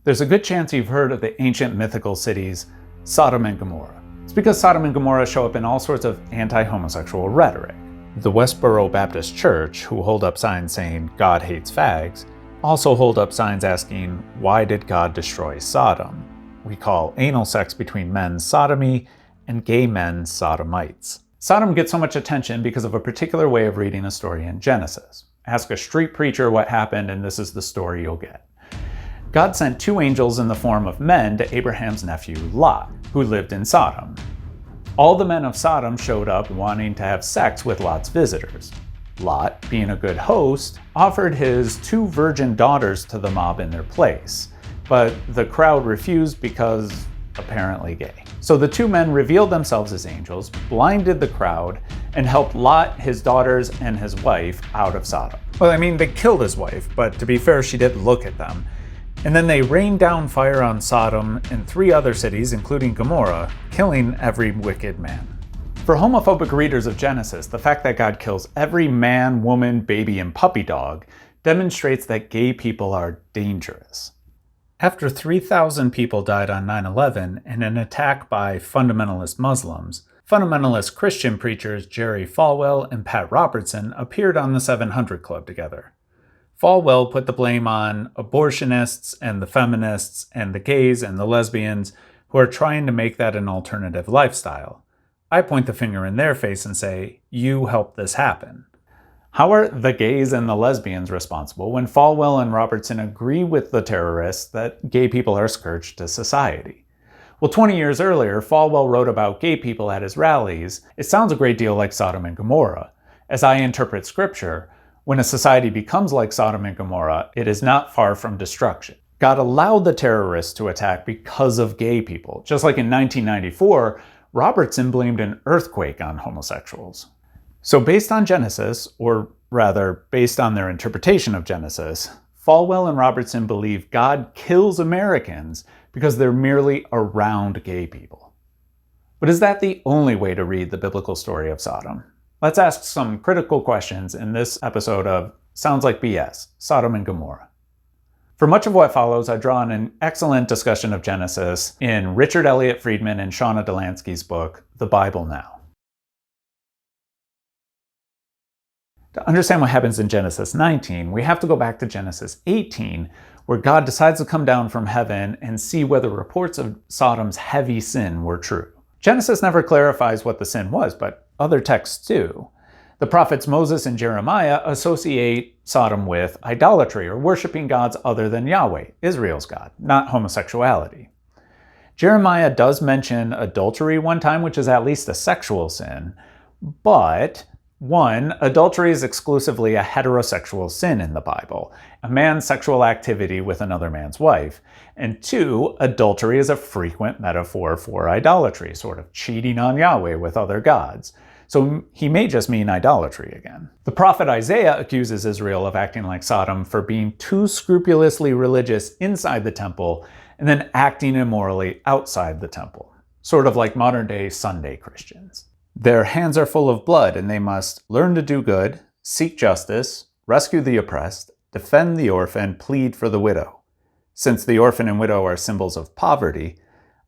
There's a good chance you've heard of the ancient mythical cities Sodom and Gomorrah. It's because Sodom and Gomorrah show up in all sorts of anti-homosexual rhetoric. The Westboro Baptist Church, who hold up signs saying God hates fags, also hold up signs asking, why did God destroy Sodom? We call anal sex between men sodomy and gay men sodomites. Sodom gets so much attention because of a particular way of reading a story in Genesis. Ask a street preacher what happened and this is the story you'll get. God sent two angels in the form of men to Abraham's nephew Lot, who lived in Sodom. All the men of Sodom showed up wanting to have sex with Lot's visitors. Lot, being a good host, offered his two virgin daughters to the mob in their place, but the crowd refused because apparently gay. So the two men revealed themselves as angels, blinded the crowd, and helped Lot, his daughters, and his wife out of Sodom. Well, I mean, they killed his wife, but to be fair, she did look at them. And then they rained down fire on Sodom and 3 other cities, including Gomorrah, killing every wicked man. For homophobic readers of Genesis, the fact that God kills every man, woman, baby, and puppy dog demonstrates that gay people are dangerous. After 3,000 people died on 9/11 in an attack by fundamentalist Muslims, fundamentalist Christian preachers Jerry Falwell and Pat Robertson appeared on the 700 Club together. Falwell put the blame on abortionists and the feminists and the gays and the lesbians who are trying to make that an alternative lifestyle. I point the finger in their face and say, you helped this happen. How are the gays and the lesbians responsible when Falwell and Robertson agree with the terrorists that gay people are a scourge to society? Well, 20 years earlier, Falwell wrote about gay people at his rallies. It sounds a great deal like Sodom and Gomorrah. As I interpret scripture, when a society becomes like Sodom and Gomorrah, it is not far from destruction. God allowed the terrorists to attack because of gay people. Just like in 1994, Robertson blamed an earthquake on homosexuals. So based on Genesis, or rather, based on their interpretation of Genesis, Falwell and Robertson believe God kills Americans because they're merely around gay people. But is that the only way to read the biblical story of Sodom? Let's ask some critical questions in this episode of Sounds Like BS, Sodom and Gomorrah. For much of what follows, I draw on an excellent discussion of Genesis in Richard Elliott Friedman and Shauna Delansky's book, The Bible Now. To understand what happens in Genesis 19, we have to go back to Genesis 18, where God decides to come down from heaven and see whether reports of Sodom's heavy sin were true. Genesis never clarifies what the sin was, but other texts do. The prophets Moses and Jeremiah associate Sodom with idolatry or worshiping gods other than Yahweh, Israel's God, not homosexuality. Jeremiah does mention adultery one time, which is at least a sexual sin, but 1, adultery is exclusively a heterosexual sin in the Bible, a man's sexual activity with another man's wife. And 2, adultery is a frequent metaphor for idolatry, sort of cheating on Yahweh with other gods. So he may just mean idolatry again. The prophet Isaiah accuses Israel of acting like Sodom for being too scrupulously religious inside the temple and then acting immorally outside the temple, sort of like modern-day Sunday Christians. Their hands are full of blood, and they must learn to do good, seek justice, rescue the oppressed, defend the orphan, plead for the widow. Since the orphan and widow are symbols of poverty,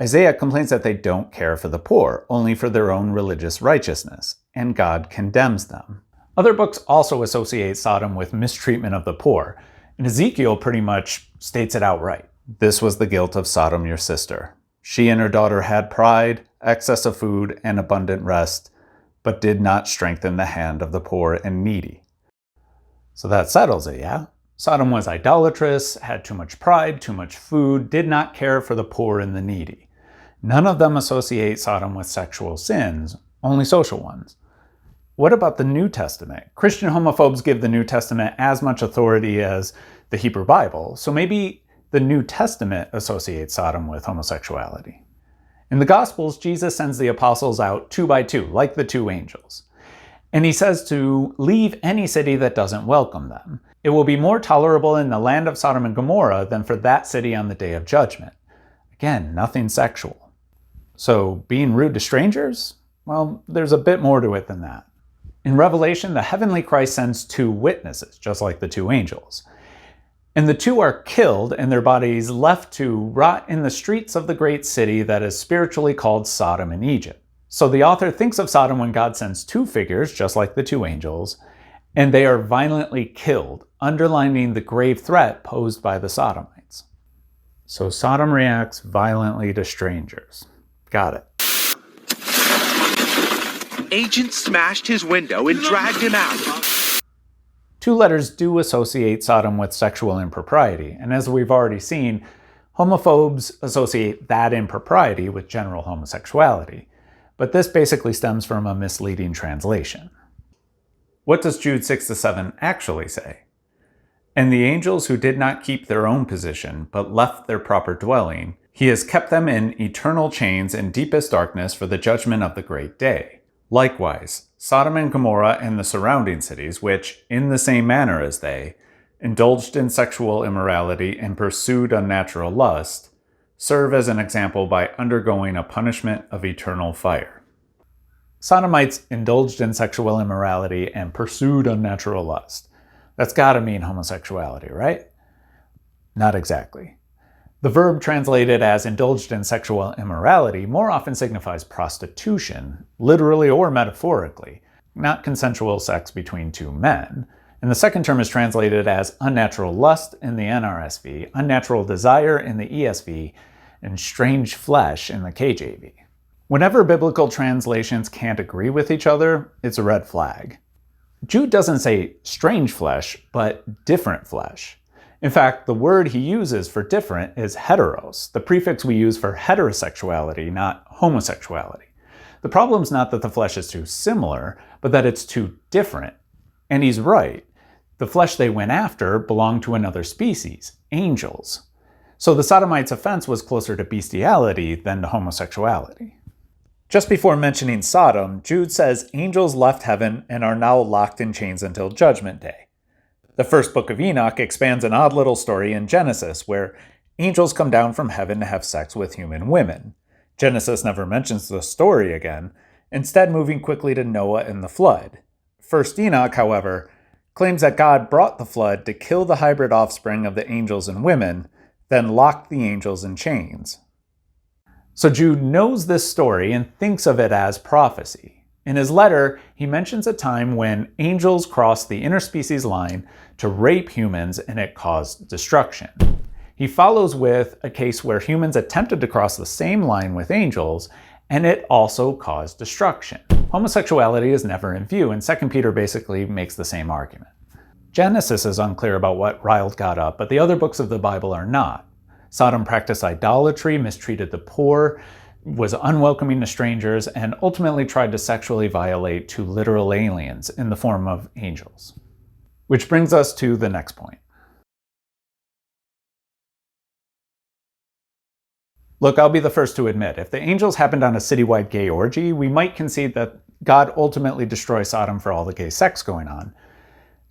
Isaiah complains that they don't care for the poor, only for their own religious righteousness, and God condemns them. Other books also associate Sodom with mistreatment of the poor, and Ezekiel pretty much states it outright. This was the guilt of Sodom, your sister. She and her daughter had pride, excess of food, and abundant rest, but did not strengthen the hand of the poor and needy. So that settles it, yeah? Sodom was idolatrous, had too much pride, too much food, did not care for the poor and the needy. None of them associate Sodom with sexual sins, only social ones. What about the New Testament? Christian homophobes give the New Testament as much authority as the Hebrew Bible, so maybe the New Testament associates Sodom with homosexuality. In the Gospels, Jesus sends the apostles out 2 by 2, like the 2 angels. And he says to leave any city that doesn't welcome them. It will be more tolerable in the land of Sodom and Gomorrah than for that city on the day of judgment. Again, nothing sexual. So being rude to strangers? Well, there's a bit more to it than that. In Revelation, the heavenly Christ sends 2 witnesses, just like the 2 angels. And the two are killed and their bodies left to rot in the streets of the great city that is spiritually called Sodom in Egypt. So the author thinks of Sodom when God sends two figures, just like the two angels, and they are violently killed, underlining the grave threat posed by the Sodomites. So Sodom reacts violently to strangers. Got it. Agents smashed his window and dragged him out. Two letters do associate Sodom with sexual impropriety, and as we've already seen, homophobes associate that impropriety with general homosexuality. But this basically stems from a misleading translation. What does Jude 6-7 actually say? And the angels who did not keep their own position, but left their proper dwelling, he has kept them in eternal chains and deepest darkness for the judgment of the great day. Likewise, Sodom and Gomorrah and the surrounding cities, which, in the same manner as they, indulged in sexual immorality and pursued unnatural lust, serve as an example by undergoing a punishment of eternal fire. Sodomites indulged in sexual immorality and pursued unnatural lust. That's gotta mean homosexuality, right? Not exactly. The verb translated as indulged in sexual immorality more often signifies prostitution, literally or metaphorically, not consensual sex between two men. And the second term is translated as unnatural lust in the NRSV, unnatural desire in the ESV, and strange flesh in the KJV. Whenever biblical translations can't agree with each other, it's a red flag. Jude doesn't say strange flesh, but different flesh. In fact, the word he uses for different is heteros, the prefix we use for heterosexuality, not homosexuality. The problem's not that the flesh is too similar, but that it's too different. And he's right. The flesh they went after belonged to another species, angels. So the Sodomites' offense was closer to bestiality than to homosexuality. Just before mentioning Sodom, Jude says angels left heaven and are now locked in chains until Judgment Day. The first book of Enoch expands an odd little story in Genesis where angels come down from heaven to have sex with human women. Genesis never mentions the story again, instead moving quickly to Noah and the flood. First Enoch, however, claims that God brought the flood to kill the hybrid offspring of the angels and women, then locked the angels in chains. So Jude knows this story and thinks of it as prophecy. In his letter, he mentions a time when angels crossed the interspecies line to rape humans and it caused destruction. He follows with a case where humans attempted to cross the same line with angels and it also caused destruction. Homosexuality is never in view, and 2 Peter basically makes the same argument. Genesis is unclear about what riled God up, but the other books of the Bible are not. Sodom practiced idolatry, mistreated the poor, was unwelcoming to strangers, and ultimately tried to sexually violate two literal aliens in the form of angels. Which brings us to the next point. Look, I'll be the first to admit, if the angels happened on a citywide gay orgy, we might concede that God ultimately destroys Sodom for all the gay sex going on.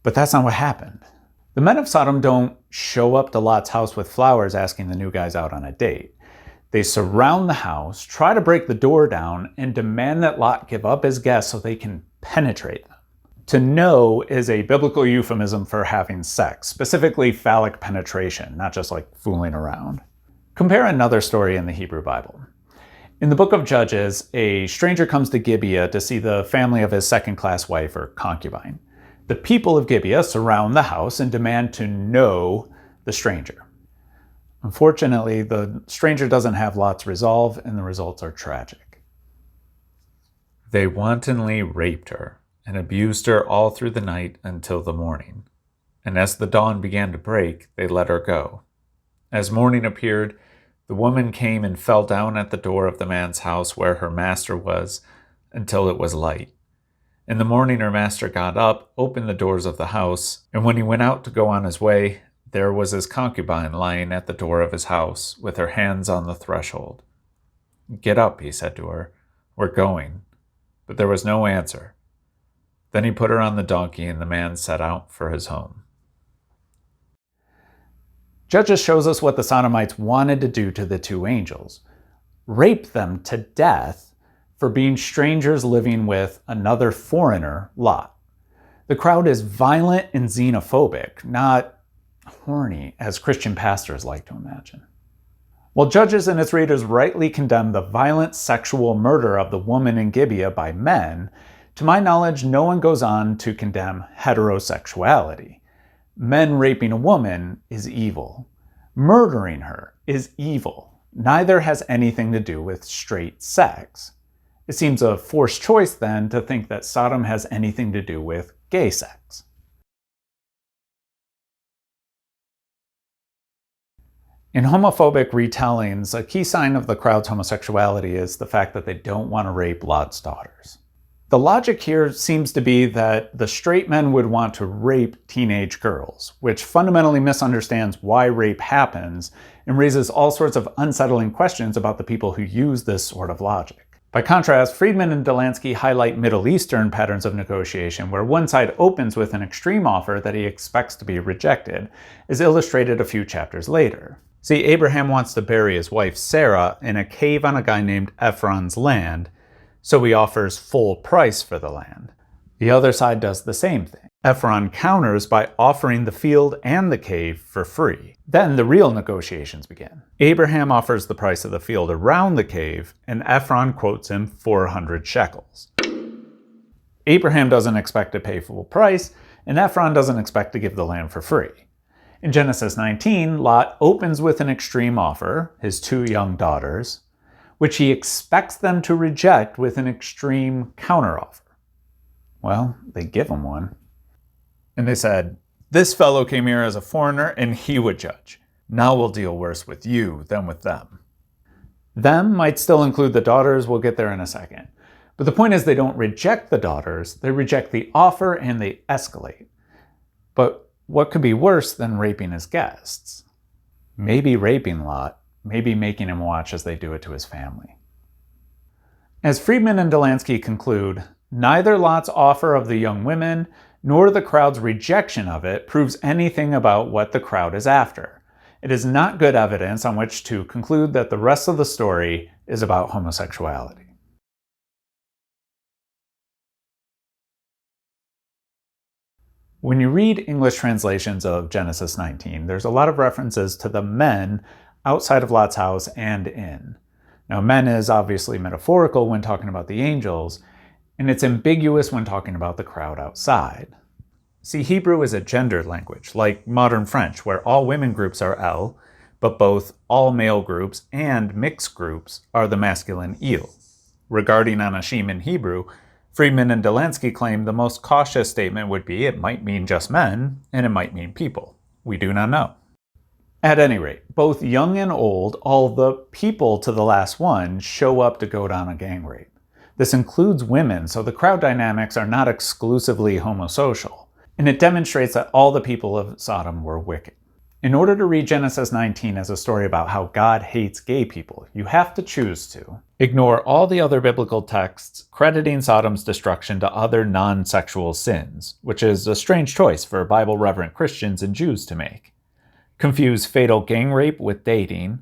But that's not what happened. The men of Sodom don't show up to Lot's house with flowers asking the new guys out on a date. They surround the house, try to break the door down, and demand that Lot give up his guests so they can penetrate them. To know is a biblical euphemism for having sex, specifically phallic penetration, not just like fooling around. Compare another story in the Hebrew Bible. In the book of Judges, a stranger comes to Gibeah to see the family of his second-class wife or concubine. The people of Gibeah surround the house and demand to know the stranger. Unfortunately, the stranger doesn't have Lot's resolve, and the results are tragic. They wantonly raped her and abused her all through the night until the morning. And as the dawn began to break, they let her go. As morning appeared, the woman came and fell down at the door of the man's house where her master was until it was light. In the morning her master got up, opened the doors of the house, and when he went out to go on his way, there was his concubine lying at the door of his house, with her hands on the threshold. "Get up," he said to her, "we're going." But there was no answer. Then he put her on the donkey, and the man set out for his home. Judges shows us what the Sodomites wanted to do to the two angels. Rape them to death for being strangers living with another foreigner, Lot. The crowd is violent and xenophobic, not horny as Christian pastors like to imagine. While Judges and its readers rightly condemn the violent sexual murder of the woman in Gibeah by men, to my knowledge, no one goes on to condemn heterosexuality. Men raping a woman is evil. Murdering her is evil. Neither has anything to do with straight sex. It seems a forced choice, then, to think that Sodom has anything to do with gay sex. In homophobic retellings, a key sign of the crowd's homosexuality is the fact that they don't want to rape Lot's daughters. The logic here seems to be that the straight men would want to rape teenage girls, which fundamentally misunderstands why rape happens and raises all sorts of unsettling questions about the people who use this sort of logic. By contrast, Friedman and Delansky highlight Middle Eastern patterns of negotiation where one side opens with an extreme offer that he expects to be rejected, as illustrated a few chapters later. See, Abraham wants to bury his wife Sarah in a cave on a guy named Ephron's land, so he offers full price for the land. The other side does the same thing. Ephron counters by offering the field and the cave for free. Then the real negotiations begin. Abraham offers the price of the field around the cave, and Ephron quotes him 400 shekels. Abraham doesn't expect to pay full price, and Ephron doesn't expect to give the land for free. In Genesis 19, Lot opens with an extreme offer, his 2 young daughters, which he expects them to reject with an extreme counteroffer. Well, they give him one. And they said, "This fellow came here as a foreigner and he would judge. Now we'll deal worse with you than with them." Them might still include the daughters, we'll get there in a second. But the point is they don't reject the daughters, they reject the offer and they escalate. But what could be worse than raping his guests? Maybe raping Lot, maybe making him watch as they do it to his family. As Friedman and Delansky conclude, neither Lot's offer of the young women nor the crowd's rejection of it proves anything about what the crowd is after. It is not good evidence on which to conclude that the rest of the story is about homosexuality. When you read English translations of Genesis 19, there's a lot of references to the men outside of Lot's house and in. Now, men is obviously metaphorical when talking about the angels, and it's ambiguous when talking about the crowd outside. See, Hebrew is a gendered language, like modern French, where all women groups are elle, but both all male groups and mixed groups are the masculine il. Regarding anashim in Hebrew, Friedman and Delansky claim the most cautious statement would be it might mean just men, and it might mean people. We do not know. At any rate, both young and old, all the people to the last one, show up to go down a gang rape. This includes women, so the crowd dynamics are not exclusively homosocial, and it demonstrates that all the people of Sodom were wicked. In order to read Genesis 19 as a story about how God hates gay people, you have to choose to ignore all the other biblical texts crediting Sodom's destruction to other non-sexual sins, which is a strange choice for Bible-reverent Christians and Jews to make. Confuse fatal gang rape with dating,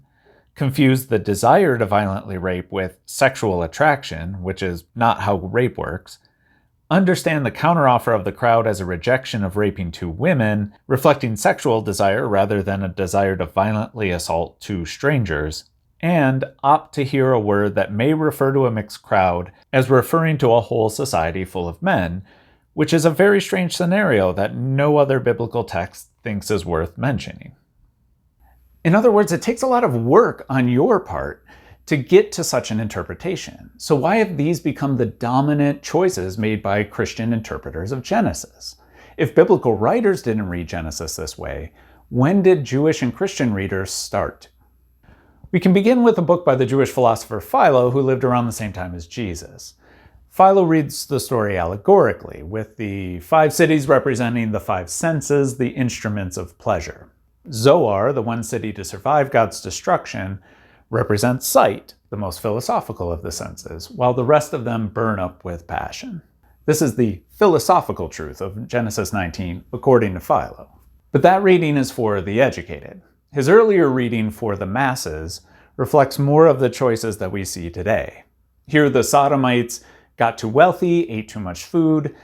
confuse the desire to violently rape with sexual attraction, which is not how rape works, understand the counteroffer of the crowd as a rejection of raping 2 women, reflecting sexual desire rather than a desire to violently assault 2 strangers, and opt to hear a word that may refer to a mixed crowd as referring to a whole society full of men, which is a very strange scenario that no other biblical text thinks is worth mentioning. In other words, it takes a lot of work on your part to get to such an interpretation. So why have these become the dominant choices made by Christian interpreters of Genesis? If biblical writers didn't read Genesis this way, when did Jewish and Christian readers start? We can begin with a book by the Jewish philosopher Philo, who lived around the same time as Jesus. Philo reads the story allegorically, with the 5 cities representing the 5 senses, the instruments of pleasure. Zoar, the one city to survive God's destruction, represents sight, the most philosophical of the senses, while the rest of them burn up with passion. This is the philosophical truth of Genesis 19, according to Philo. But that reading is for the educated. His earlier reading for the masses reflects more of the choices that we see today. Here, the Sodomites got too wealthy, ate too much food,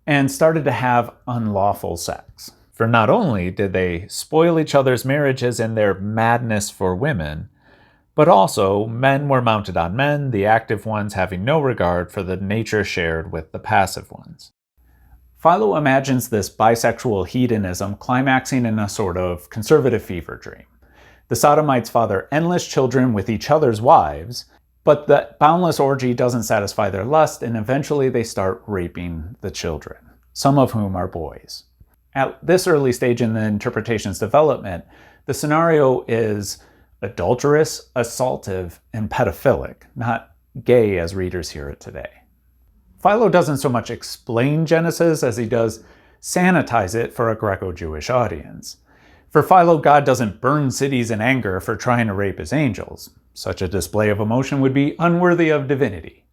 and started to have unlawful sex. For not only did they spoil each other's marriages in their madness for women, but also men were mounted on men, the active ones having no regard for the nature shared with the passive ones. Philo imagines this bisexual hedonism climaxing in a sort of conservative fever dream. The Sodomites father endless children with each other's wives, but the boundless orgy doesn't satisfy their lust, and eventually they start raping the children, some of whom are boys. At this early stage in the interpretation's development, the scenario is adulterous, assaultive, and pedophilic, not gay as readers hear it today. Philo doesn't so much explain Genesis as he does sanitize it for a Greco-Jewish audience. For Philo, God doesn't burn cities in anger for trying to rape his angels. Such a display of emotion would be unworthy of divinity.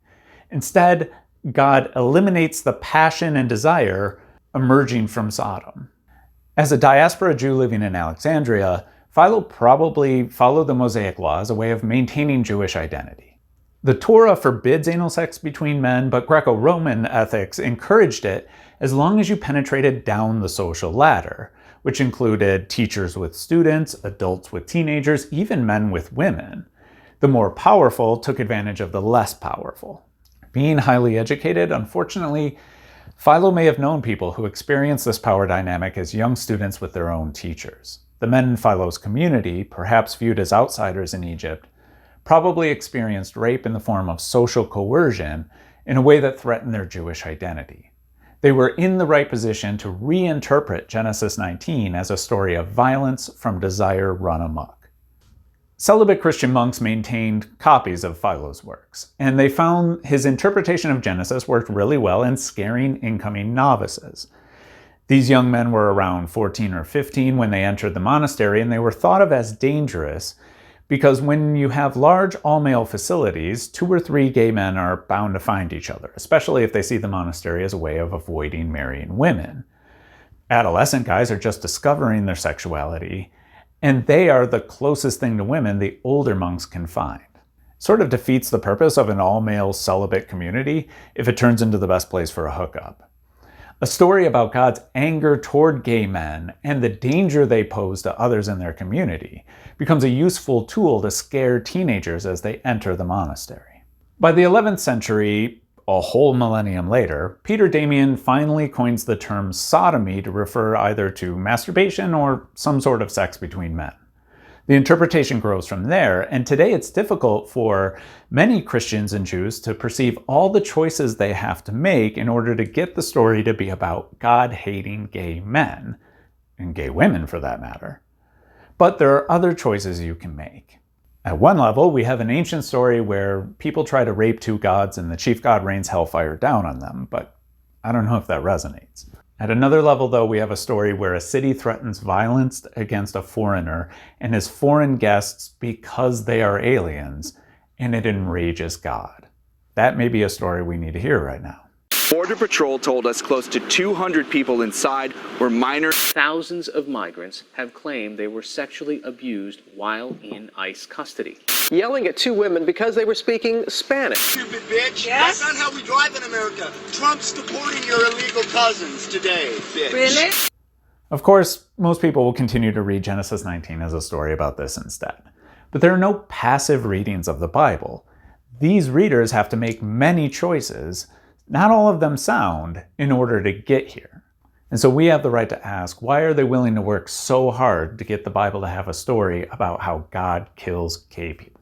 Instead, God eliminates the passion and desire emerging from Sodom. As a diaspora Jew living in Alexandria, Philo probably followed the Mosaic Law as a way of maintaining Jewish identity. The Torah forbids anal sex between men, but Greco-Roman ethics encouraged it as long as you penetrated down the social ladder, which included teachers with students, adults with teenagers, even men with women. The more powerful took advantage of the less powerful. Being highly educated, unfortunately, Philo may have known people who experienced this power dynamic as young students with their own teachers. The men in Philo's community, perhaps viewed as outsiders in Egypt, probably experienced rape in the form of social coercion in a way that threatened their Jewish identity. They were in the right position to reinterpret Genesis 19 as a story of violence from desire run amok. Celibate Christian monks maintained copies of Philo's works, and they found his interpretation of Genesis worked really well in scaring incoming novices. These young men were around 14 or 15 when they entered the monastery, and they were thought of as dangerous because when you have large all-male facilities, 2 or 3 gay men are bound to find each other, especially if they see the monastery as a way of avoiding marrying women. Adolescent guys are just discovering their sexuality, and they are the closest thing to women the older monks can find. Sort of defeats the purpose of an all-male celibate community if it turns into the best place for a hookup. A story about God's anger toward gay men and the danger they pose to others in their community becomes a useful tool to scare teenagers as they enter the monastery. By the 11th century, a whole millennium later, Peter Damian finally coins the term sodomy to refer either to masturbation or some sort of sex between men. The interpretation grows from there, and today it's difficult for many Christians and Jews to perceive all the choices they have to make in order to get the story to be about God-hating gay men, and gay women for that matter. But there are other choices you can make. At one level, we have an ancient story where people try to rape 2 gods and the chief god rains hellfire down on them, but I don't know if that resonates. At another level, though, we have a story where a city threatens violence against a foreigner and his foreign guests because they are aliens, and it enrages God. That may be a story we need to hear right now. Border Patrol told us close to 200 people inside were minors. Thousands of migrants have claimed they were sexually abused while in ICE custody. Yelling at 2 women because they were speaking Spanish. Stupid bitch. Yes? That's not how we drive in America. Trump's deporting your illegal cousins today, bitch. Really? Of course, most people will continue to read Genesis 19 as a story about this instead. But there are no passive readings of the Bible. These readers have to make many choices, not all of them sound, in order to get here. And so we have the right to ask, why are they willing to work so hard to get the Bible to have a story about how God kills gay people?